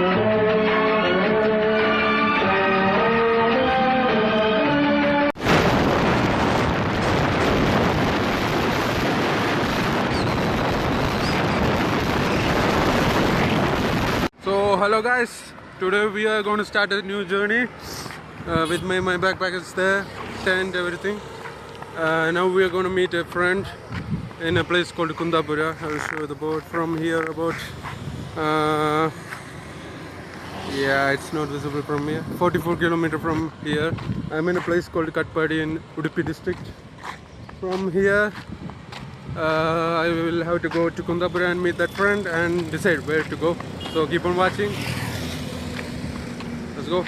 So hello guys, today we are going to start a new journey with my backpack is there, tent, everything. Now we are going to meet a friend in a place called Kundapura. I will show the boat from here about yeah, it's not visible from here, 44 kilometers from here. I'm in a place called Katpadi in Udupi district. From here I will have to go to Kundapura and meet that friend and decide where to go. So keep on watching. Let's go.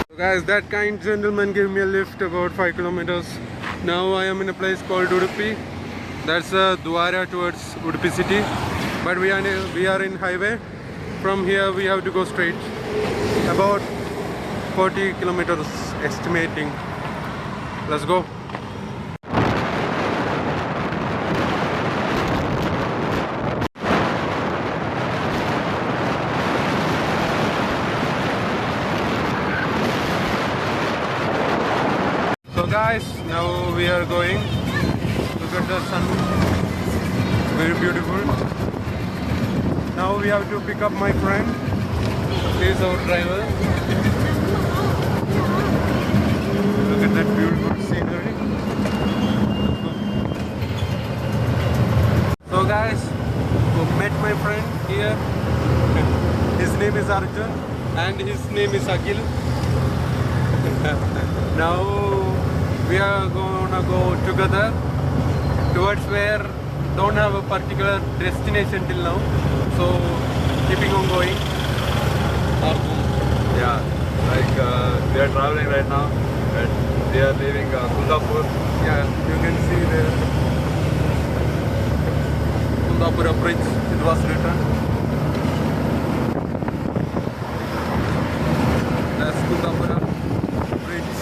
So guys, that kind gentleman gave me a lift about 5 kilometers. Now I am in a place called Udupi. That's a Dwara towards Udupi city. But we are in highway. From here we have to go straight. About 40 kilometers estimating. Let's go. So guys, now we are going. Look at the sun. Very beautiful. Now we have to pick up my friend. He is our driver. Look at that beautiful scenery. So guys, we met my friend here. His name is Arjun and his name is Akhil. Now we are gonna go together towards where don't have a particular destination till now. So keeping on going. Yeah, like we are traveling right now and we are leaving Kundapur. Yeah, you can see there Kundapura bridge. It was written. That's Kundapura bridge.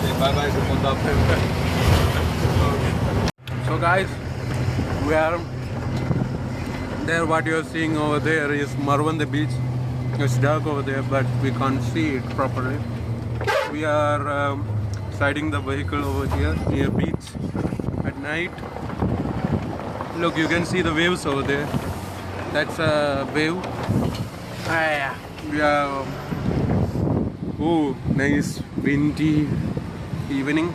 Say bye bye to Kundapur. So guys, we are there. What you are seeing over there is Marwande beach. It's dark over there, but we can't see it properly. We are siding the vehicle over here near beach at night. Look, you can see the waves over there. That's a wave. We are oh, nice windy evening.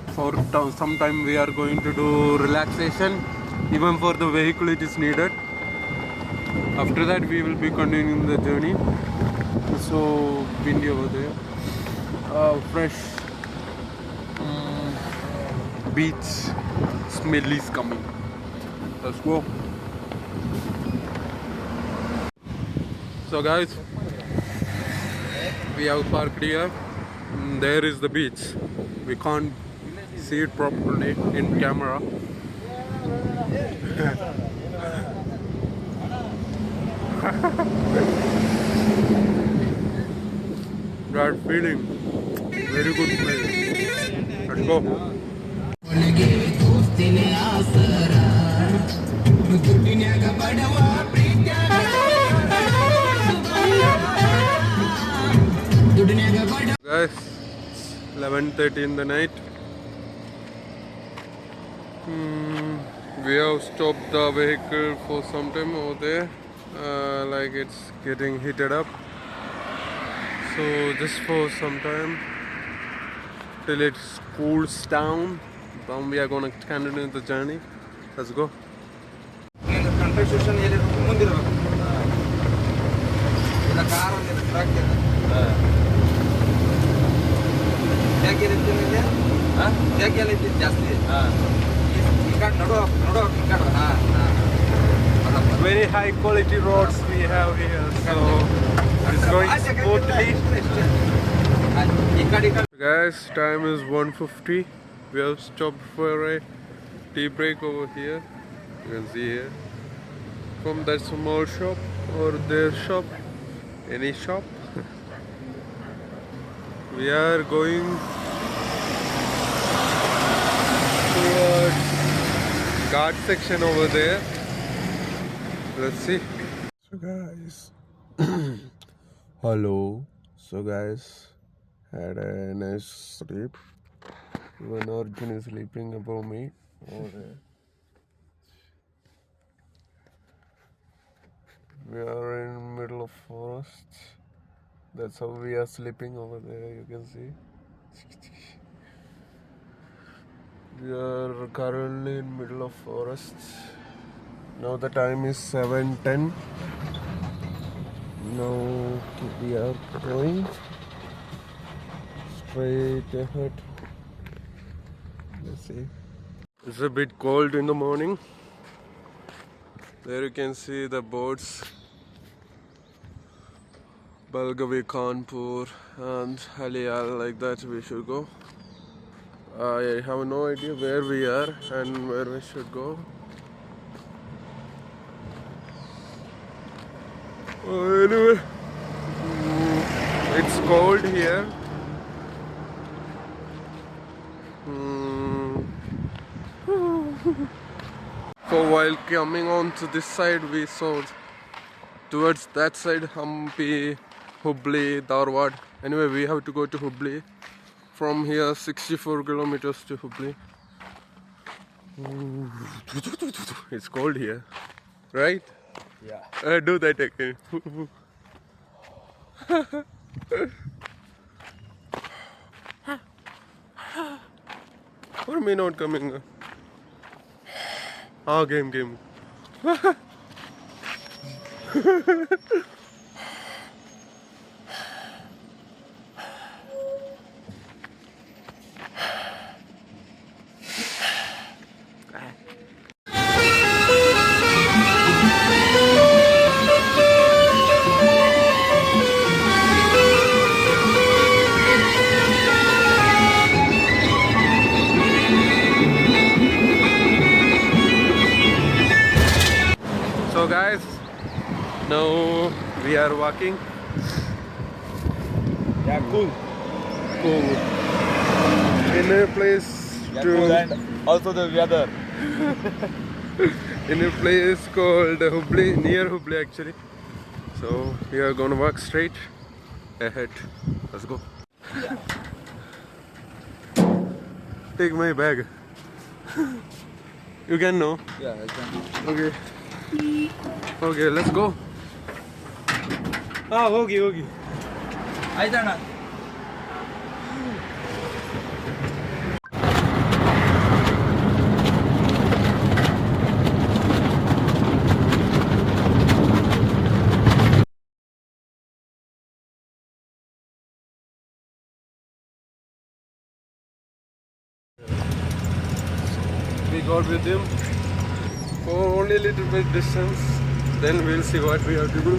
For some time we are going to do relaxation. Even for the vehicle it is needed. After that we will be continuing the journey. So windy over there. Fresh beach smell is coming. Let's go. So guys, we have parked here. There is the beach. We can't see it properly in camera. That feeling, very good feeling. Let's go. Guys, 11:30 in the night. We have stopped the vehicle for some time over there. Like it's getting heated up. So just for some time till it cools down, then we are gonna continue the journey. Let's go. Very high quality roads we have here, so it's going smoothly. Guys, time is 1:50. We have stopped for a tea break over here. You can see here. From that small shop or their shop, any shop. We are going towards guard section over there. Let's see. So guys, hello. So guys, had a nice sleep. Even Arjun is sleeping above me over there. We are in middle of forest. That's how we are sleeping over there. You can see. We are currently in middle of forest. Now the time is 7:10. Now we are going straight ahead. Let's see. It's a bit cold in the morning. There you can see the boats. Belgavi, Kanpur and Haliyal, like that we should go. I have no idea where we are and where we should go. Anyway, it's cold here. So while coming on to this side, we saw towards that side Hampi, Hubli, Dharwad. Anyway, we have to go to Hubli. From here, 64 kilometers to Hubli. It's cold here, right? Yeah. Do that again. What am I not coming? Game. So guys, now we are walking. Yeah, cool. In a place Yeah, to cool. And also the weather. in a place called Hubli, near Hubli actually. So we are gonna walk straight ahead. Let's go. Take my bag. You can know. Yeah, I can. Okay. Okay, let's go. ಹೋಗಿ ಆಯ್ತಣ್ಣ. We got with him for only a little bit distance. Then we'll see what we have to do.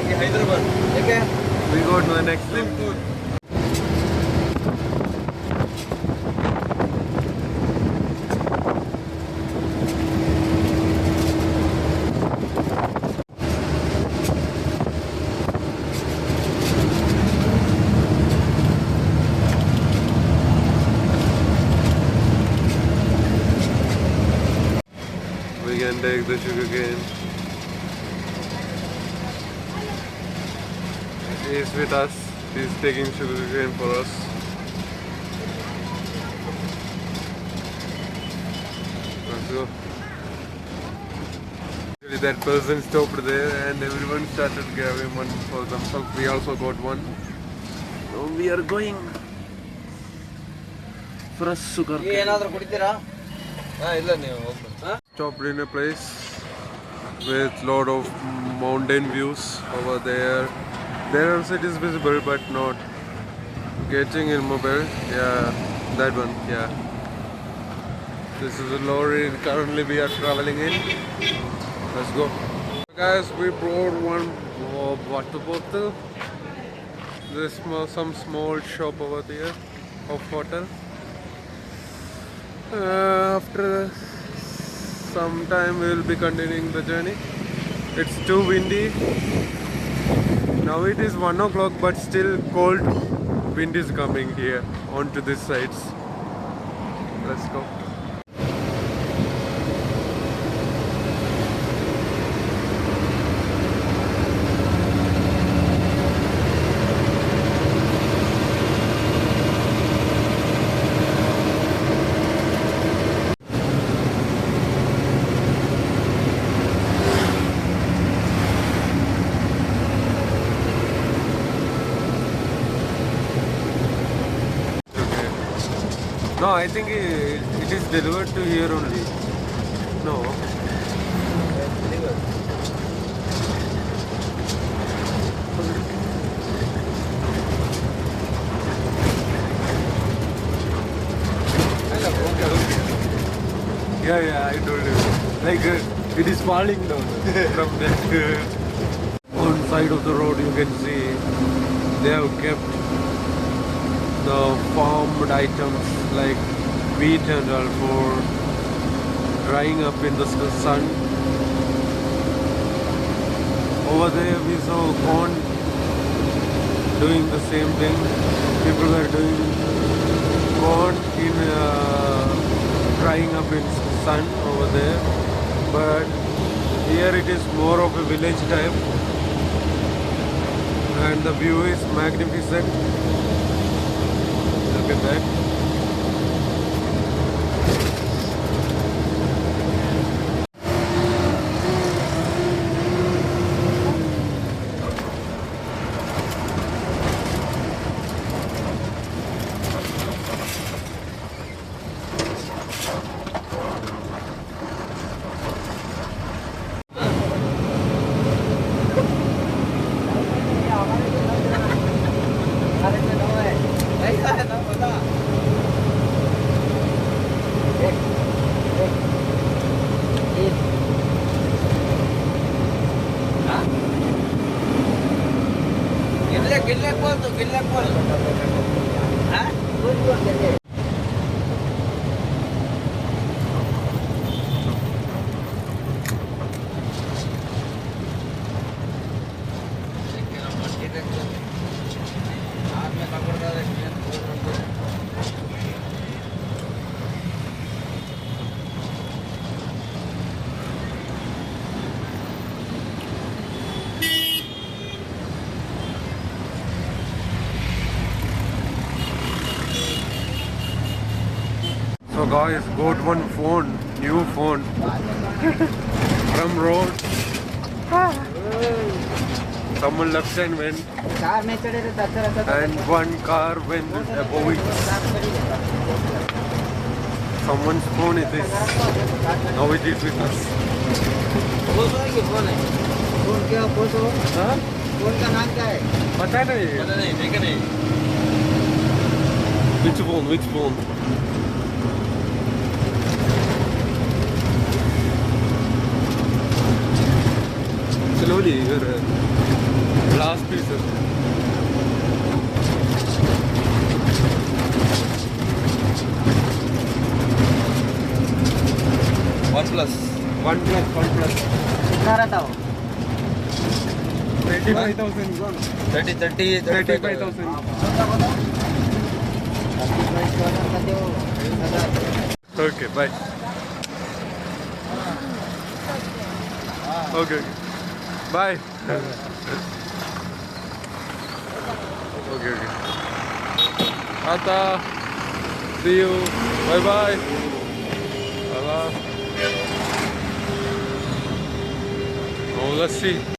ಈಗ ಹೈದರಾಬಾದ್ ಯಾಕೆ We go to the next one. Tour. We can take the sugar cane. He's with us. He's taking sugar cane for us. Let's go. Actually, that person stopped there and everyone started grabbing one for themselves. We also got one. So we are going for a sugar cane. ಏನಾದರೂ ಕುಡಿತೀರಾ? ಇಲ್ಲ ನೀವು ಹೋಗ್ಬೋದು. Stopped in a place with lot of mountain views over there. There also it is visible but not getting in mobile. Yeah, that one. Yeah. This is a lorry currently we are traveling in. Let's go. Guys, we brought one water bottle. There's some small shop over there of water. After some time we will be continuing the journey. It's too windy. Now it is 1 o'clock but still cold wind is coming here onto this sides. Let's go. I think it is delivered to here only. No. Yeah, I told you. Like it is falling down from there. On side of the road you can see they have kept the farmed items like wheat and all for drying up in the sun. Over there we saw corn doing the same thing. People were doing corn in drying up in sun over there, but here it is more of a village type and the view is magnificent. Look at that. किल्ल्याक बोल हा So guys, got one phone, new phone from road. Someone left and went, and one car went above it. Someone's phone it is. Now it is with us. Phone क्या photo हाँ? Phone का नाम क्या है पता नहीं. देखा नहीं. Which phone? Which phone? Slowly, your last pieces. OnePlus. One plus. कितना रहता हो 35,000. 35,000. Okay, bye. Okay. Bye. Okay. Tata. See you. Bye bye. Bye. Oh, let's see.